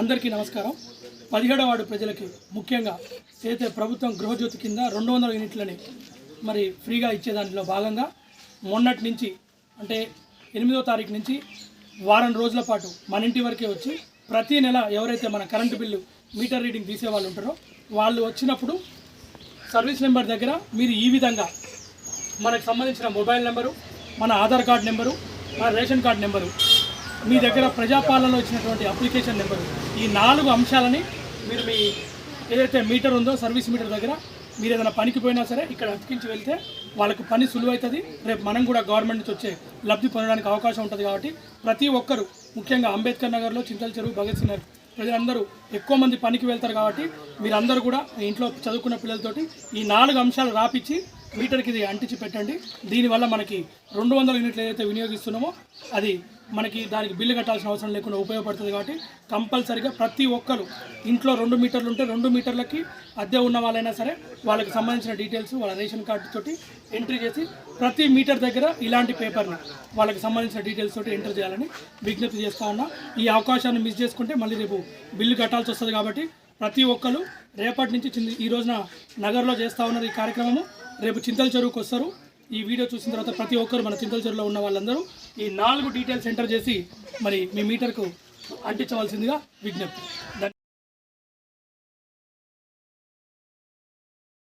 అందరికీ నమస్కారం. 17వ వార్డు ప్రజలకి ముఖ్యంగా ఏదైతే ప్రభుత్వం గృహజ్యోతి కింద 200 యూనిట్లని మరి ఫ్రీగా ఇచ్చే దానిలో భాగంగా మొన్నటి నుంచి అంటే 8వ తారీఖు నుంచి వారం రోజుల పాటు మన ఇంటి వరకే వచ్చి ప్రతి నెల ఎవరైతే మన కరెంటు బిల్లు మీటర్ రీడింగ్ తీసే వాళ్ళు ఉంటారో వాళ్ళు వచ్చినప్పుడు సర్వీస్ నెంబర్ దగ్గర మీరు ఈ విధంగా మనకు సంబంధించిన మొబైల్ నెంబరు, మన ఆధార్ కార్డు నెంబరు, మన రేషన్ కార్డు నెంబరు, మీ దగ్గర ప్రజాపాలనలో ఇచ్చినటువంటి అప్లికేషన్ నెంబరు, ఈ 4 అంశాలని మీరు మీ ఏదైతే మీటర్ ఉందో సర్వీస్ మీటర్ దగ్గర మీరు ఏదైనా పనికి పోయినా సరే ఇక్కడ అతికించి వెళ్తే వాళ్ళకు పని సులువవుతుంది. రేపు మనం కూడా గవర్నమెంట్ నుంచి వచ్చే లబ్ధి పొందడానికి అవకాశం ఉంటుంది. కాబట్టి ప్రతి ఒక్కరు ముఖ్యంగా అంబేద్కర్ నగర్లో, చింతల చెరువు, భగత్ సింగ్ నగర్ ప్రజలందరూ ఎక్కువ మంది పనికి వెళ్తారు. కాబట్టి మీరందరూ కూడా ఇంట్లో చదువుకున్న పిల్లలతోటి ఈ 4 అంశాలు రాపిచ్చి మీటర్కి ఇది అంటించి పెట్టండి. దీనివల్ల మనకి 200 యూనిట్లు ఏదైతే వినియోగిస్తున్నామో అది మనకి దానికి బిల్లు కట్టాల్సిన అవసరం లేకుండా ఉపయోగపడుతుంది. కాబట్టి కంపల్సరీగా ప్రతి ఒక్కరు ఇంట్లో 2 మీటర్లు ఉంటే 2 మీటర్లకి అద్దె ఉన్న వాళ్ళైనా సరే వాళ్ళకి సంబంధించిన డీటెయిల్స్ వాళ్ళ రేషన్ కార్డు తోటి ఎంట్రీ చేసి ప్రతి మీటర్ దగ్గర ఇలాంటి పేపర్ని వాళ్ళకి సంబంధించిన డీటెయిల్స్ తోటి ఎంటర్ చేయాలని విజ్ఞప్తి చేస్తూ ఉన్నా. ఈ అవకాశాన్ని మిస్ చేసుకుంటే మళ్ళీ రేపు బిల్లు కట్టాల్సి వస్తుంది. కాబట్టి ప్రతి ఒక్కరు రేపటి నుంచి ఈ రోజున నగర్లో చేస్తూ ఉన్నారు ఈ కార్యక్రమము. రేపు చింతల చెరువుకు వస్తారు. ఈ వీడియో చూసిన తర్వాత ప్రతి ఒక్కరు మన చింతల చెరువులో ఉన్న వాళ్ళందరూ ఈ 4 డీటెయిల్స్ ఎంటర్ చేసి మరి మీ మీటర్కు అంటించవలసిందిగా విజ్ఞప్తి.